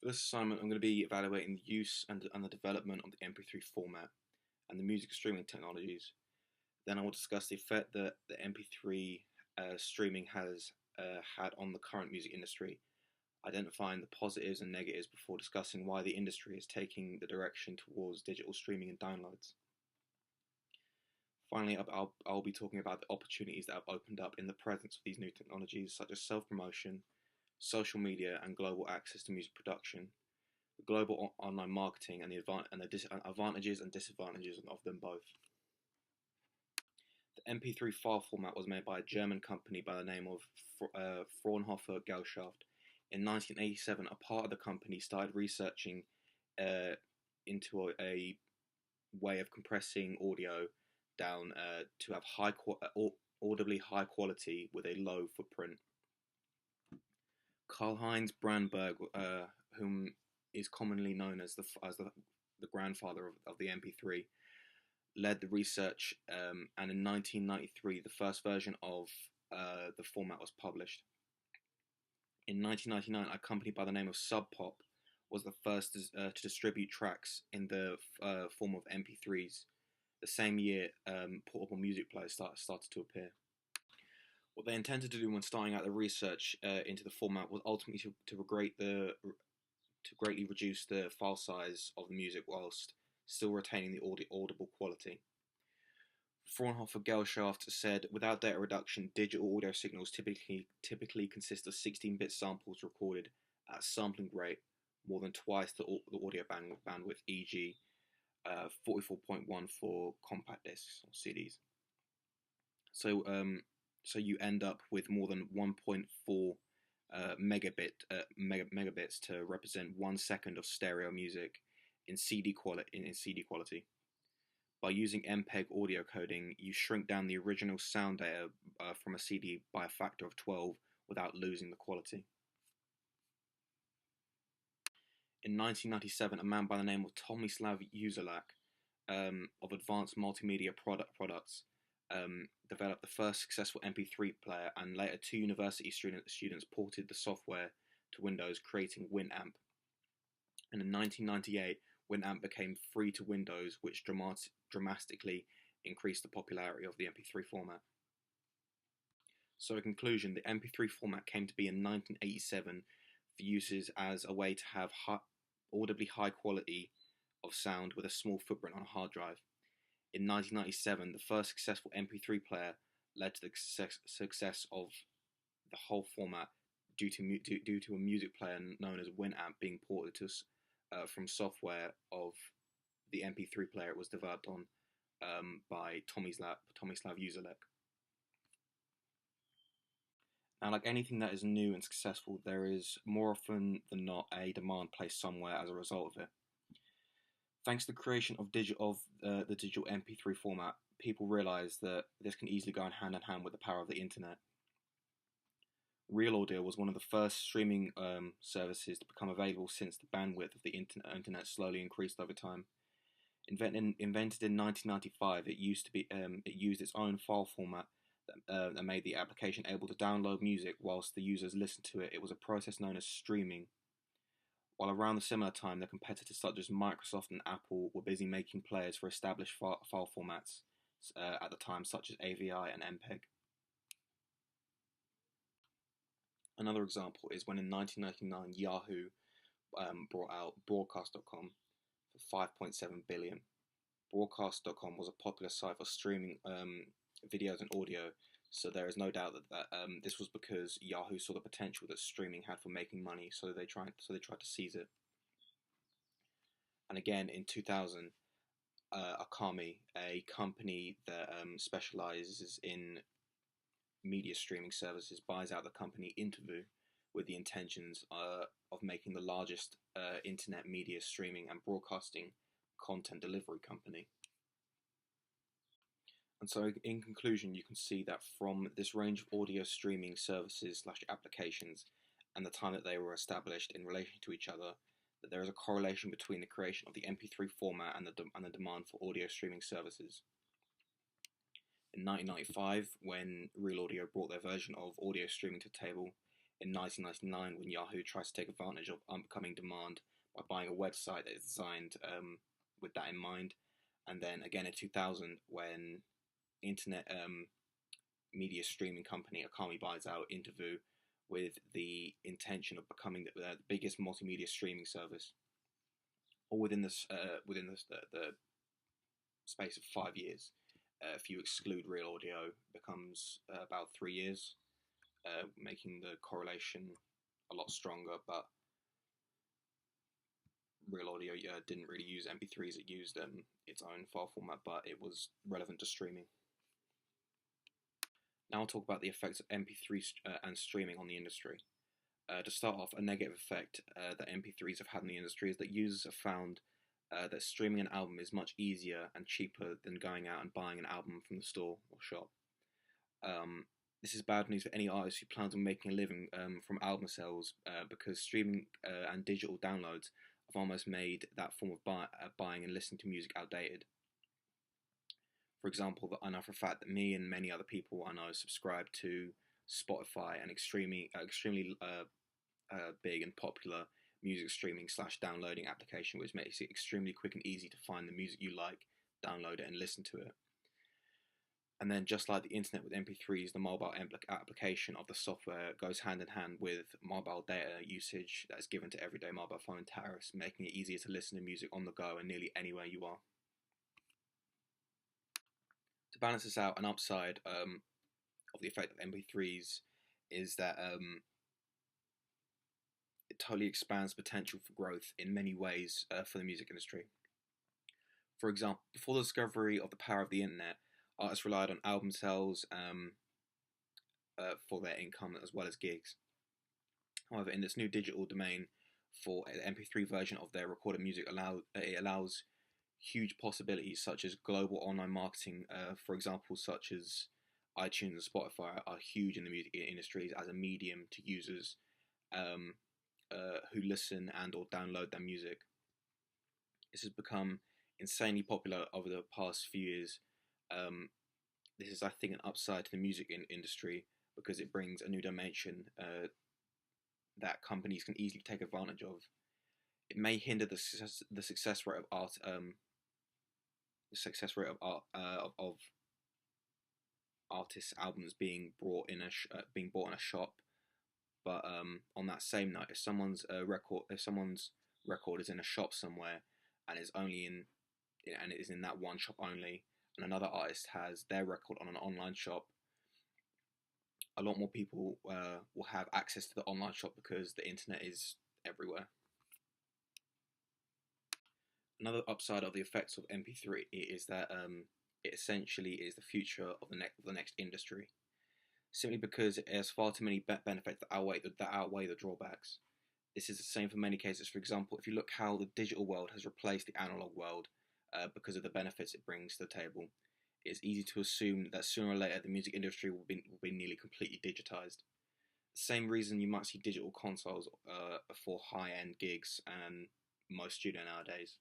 For this assignment, I'm going to be evaluating the use and the development of the MP3 format and the music streaming technologies. Then I will discuss the effect that the MP3 streaming has had on the current music industry, identifying the positives and negatives before discussing why the industry is taking the direction towards digital streaming and downloads. Finally, I'll be talking about the opportunities that have opened up in the presence of these new technologies, such as self-promotion, social media, and global access to music production, the global online marketing, and the advantages and disadvantages of them both. The MP3 file format was made by a German company by the name of Fraunhofer Gesellschaft. In 1987, a part of the company started researching into a way of compressing audio down to have audibly high quality with a low footprint. Karl-Heinz Brandberg, whom is commonly known as the grandfather of the MP3, led the research, and in 1993 the first version of the format was published. In 1999, a company by the name of Sub Pop was the first to distribute tracks in the form of MP3s. The same year, portable music players started to appear. What they intended to do when starting out the research into the format was ultimately to greatly reduce the file size of the music whilst still retaining the audible quality. Fraunhofer Gesellschaft said, without data reduction, digital audio signals typically consist of 16-bit samples recorded at a sampling rate more than twice the audio bandwidth, e.g., 44.1 for compact discs or CDs. So you end up with more than 1.4 megabits to represent 1 second of stereo music in CD quality. By using MPEG audio coding, you shrink down the original sound data from a CD by a factor of 12 without losing the quality. In 1997, a man by the name of Tomislav Uzelak of Advanced Multimedia Products developed the first successful MP3 player, and later 2 university students ported the software to Windows, creating Winamp. And in 1998, Winamp became free to Windows, which dramatically increased the popularity of the MP3 format. So in conclusion, the MP3 format came to be in 1987 for uses as a way to have audibly high quality of sound with a small footprint on a hard drive. In 1997, the first successful MP3 player led to the success of the whole format due to a music player known as Winamp being ported to from software of the MP3 player it was developed on by Tomislav Uzelak. Now, like anything that is new and successful, there is more often than not a demand placed somewhere as a result of it. Thanks to the creation of the digital MP3 format, people realized that this can easily go hand in hand with the power of the internet. Real Audio was one of the first streaming services to become available since the bandwidth of the internet slowly increased over time. Invented in 1995, it used its own file format that made the application able to download music whilst the users listened to it. It was a process known as streaming. While around the similar time, the competitors such as Microsoft and Apple were busy making players for established file formats at the time, such as AVI and MPEG. Another example is when in 1999 Yahoo brought out Broadcast.com for $5.7 billion. Broadcast.com was a popular site for streaming videos and audio, so there is no doubt that this was because Yahoo saw the potential that streaming had for making money, so they tried to seize it. And again, in 2000, Akami, a company that specializes in media streaming services, buys out the company Interview with the intentions of making the largest internet media streaming and broadcasting content delivery company. And so in conclusion, you can see that from this range of audio streaming services / applications and the time that they were established in relation to each other, that there is a correlation between the creation of the MP3 format and the demand for audio streaming services. In 1995, when Real Audio brought their version of audio streaming to the table, in 1999 when Yahoo tries to take advantage of upcoming demand by buying a website that is designed with that in mind. And then again in 2000 when internet media streaming company Akami buys out Interview with the intention of becoming the biggest multimedia streaming service, all within the space of 5 years. If you exclude real audio, becomes about 3 years, making the correlation a lot stronger. But real audio didn't really use MP3s; it used its own file format, but it was relevant to streaming. Now I'll talk about the effects of MP3 and streaming on the industry. To start off, a negative effect that MP3s have had in the industry is that users have found that streaming an album is much easier and cheaper than going out and buying an album from the store or shop. This is bad news for any artist who plans on making a living from album sales because streaming and digital downloads have almost made that form of buying and listening to music outdated. For example, I know for a fact that me and many other people I know subscribe to Spotify, an extremely big and popular music streaming / downloading application, which makes it extremely quick and easy to find the music you like, download it, and listen to it. And then, just like the internet with MP3s, the mobile application of the software goes hand in hand with mobile data usage that is given to everyday mobile phone tariffs, making it easier to listen to music on the go and nearly anywhere you are. To balance this out, an upside of the effect of MP3s is that it totally expands potential for growth in many ways for the music industry. For example, before the discovery of the power of the internet, artists relied on album sales for their income as well as gigs. However, in this new digital domain, for the MP3 version of their recorded music, it allows huge possibilities such as global online marketing. For example, such as iTunes and Spotify are huge in the music industry as a medium to users who listen and or download their music. This has become insanely popular over the past few years. This is, I think, an upside to the music industry because it brings a new dimension that companies can easily take advantage of. It may hinder the success rate of art, of artists' albums being bought in a shop. But on that same note, if someone's record is in a shop somewhere and is in that one shop only, and another artist has their record on an online shop, a lot more people will have access to the online shop because the internet is everywhere. Another upside of the effects of MP3 is that it essentially is the future of the next industry, simply because it has far too many benefits that outweigh the drawbacks. This is the same for many cases. For example, if you look how the digital world has replaced the analog world because of the benefits it brings to the table, it's easy to assume that sooner or later the music industry will be nearly completely digitized. The same reason you might see digital consoles for high-end gigs and most studio nowadays.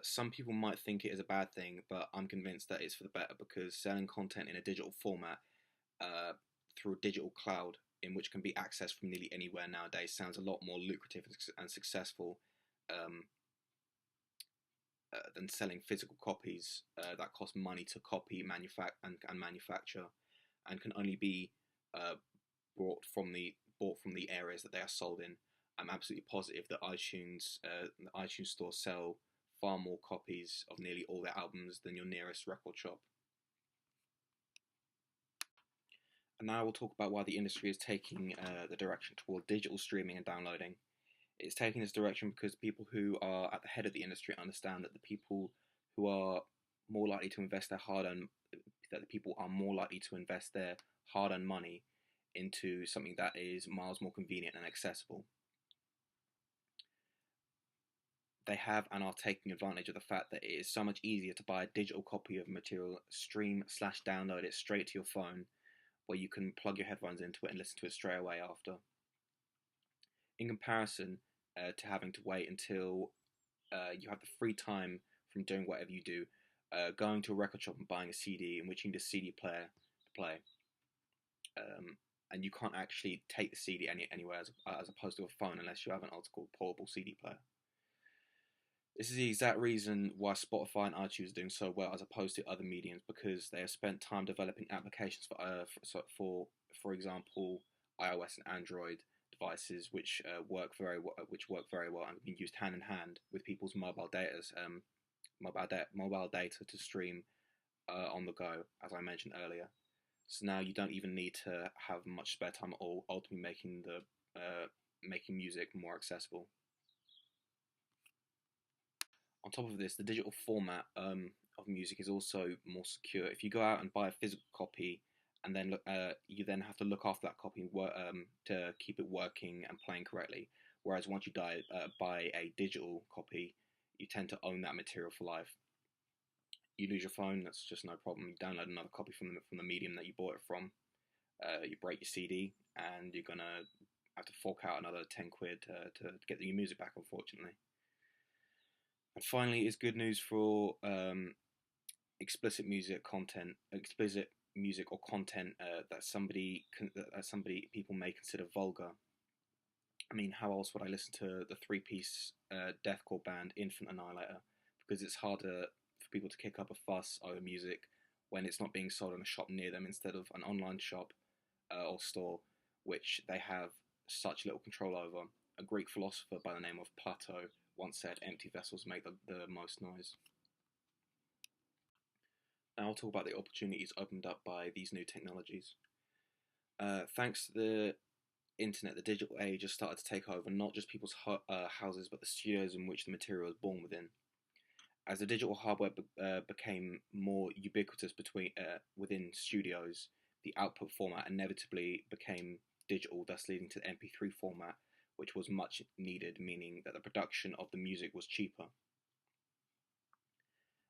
Some people might think it is a bad thing, but I'm convinced that it's for the better because selling content in a digital format through a digital cloud in which can be accessed from nearly anywhere nowadays sounds a lot more lucrative and successful than selling physical copies that cost money to copy, and manufacture, and can only be bought from the areas that they are sold in. I'm absolutely positive that the iTunes store sell far more copies of nearly all their albums than your nearest record shop. And now we'll talk about why the industry is taking the direction toward digital streaming and downloading. It's taking this direction because people who are at the head of the industry understand that the people are more likely to invest their hard-earned money into something that is miles more convenient and accessible. They have and are taking advantage of the fact that it is so much easier to buy a digital copy of material, stream / download it straight to your phone, where you can plug your headphones into it and listen to it straight away after. In comparison to having to wait until you have the free time from doing whatever you do, going to a record shop and buying a CD in which you need a CD player to play. and you can't actually take the CD anywhere as opposed to a phone unless you have an old school portable CD player. This is the exact reason why Spotify and iTunes are doing so well as opposed to other mediums, because they have spent time developing applications for example, iOS and Android devices, which work very well and can be used hand in hand with people's mobile data to stream on the go, as I mentioned earlier. So now you don't even need to have much spare time at all, ultimately making music more accessible. On top of this, the digital format of music is also more secure. If you go out and buy a physical copy, and then you then have to look after that copy to keep it working and playing correctly. Whereas once you buy a digital copy, you tend to own that material for life. You lose your phone, that's just no problem. You download another copy from the medium that you bought it from. You break your CD, and you're gonna have to fork out another 10 quid to get your music back, unfortunately. And finally, it's good news for explicit music or content that people may consider vulgar. I mean, how else would I listen to the three-piece deathcore band Infant Annihilator? Because it's harder for people to kick up a fuss over music when it's not being sold in a shop near them instead of an online shop or store, which they have such little control over. A Greek philosopher by the name of Plato once said, "Empty vessels make the most noise." Now I'll talk about the opportunities opened up by these new technologies. Thanks to the internet, the digital age has started to take over not just people's houses, but the studios in which the material is born within. As the digital hardware became more ubiquitous within studios, the output format inevitably became digital, thus leading to the MP3 format, which was much needed, meaning that the production of the music was cheaper.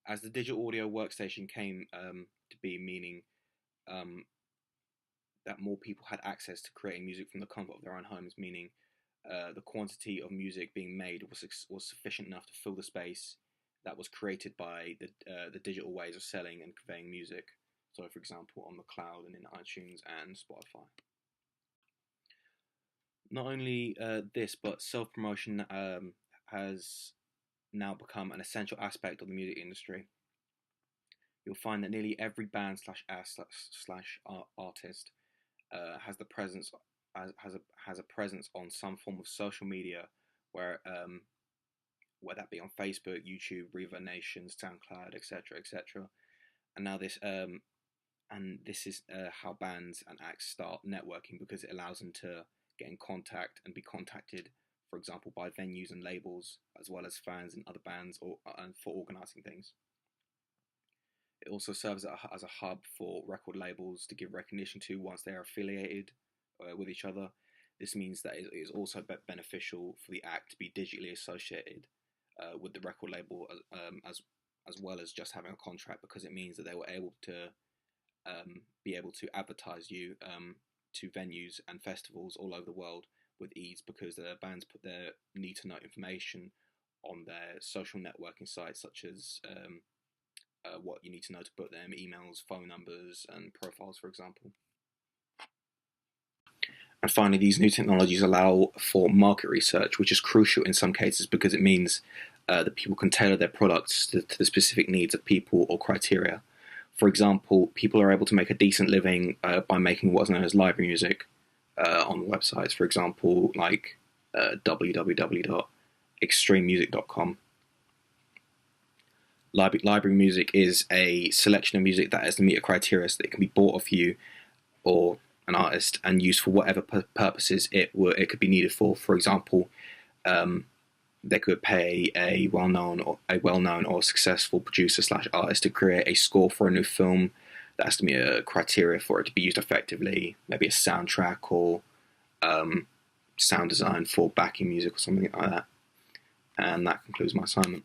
As the digital audio workstation came to be, meaning that more people had access to creating music from the comfort of their own homes, meaning the quantity of music being made was sufficient enough to fill the space that was created by the digital ways of selling and conveying music. So, for example, on the cloud and in iTunes and Spotify. Not only this, but self-promotion has now become an essential aspect of the music industry. You'll find that nearly every band slash artist has a presence on some form of social media, where that be on Facebook, YouTube, Reverb Nation, SoundCloud, etc., etc. And now this is how bands and acts start networking, because it allows them to get in contact and be contacted, for example, by venues and labels, as well as fans and other bands, and for organising things. It also serves as a hub for record labels to give recognition to once they are affiliated with each other. This means that it is also beneficial for the act to be digitally associated with the record label, as well as just having a contract, because it means that they were able to be able to advertise you to venues and festivals all over the world with ease, because the bands put their need to know information on their social networking sites, such as what you need to know to book them, emails, phone numbers, and profiles, for example. And finally, these new technologies allow for market research, which is crucial in some cases, because it means that people can tailor their products to the specific needs of people or criteria. For example, people are able to make a decent living by making what's known as library music on websites, for example, like www.extrememusic.com. Library music is a selection of music that has to meet a criteria so that it can be bought off you or an artist and used for whatever purposes it could be needed for. For example, they could pay a well-known or successful producer / artist to create a score for a new film. That has to meet a criteria for it to be used effectively, maybe a soundtrack or sound design for backing music or something like that. And that concludes my assignment.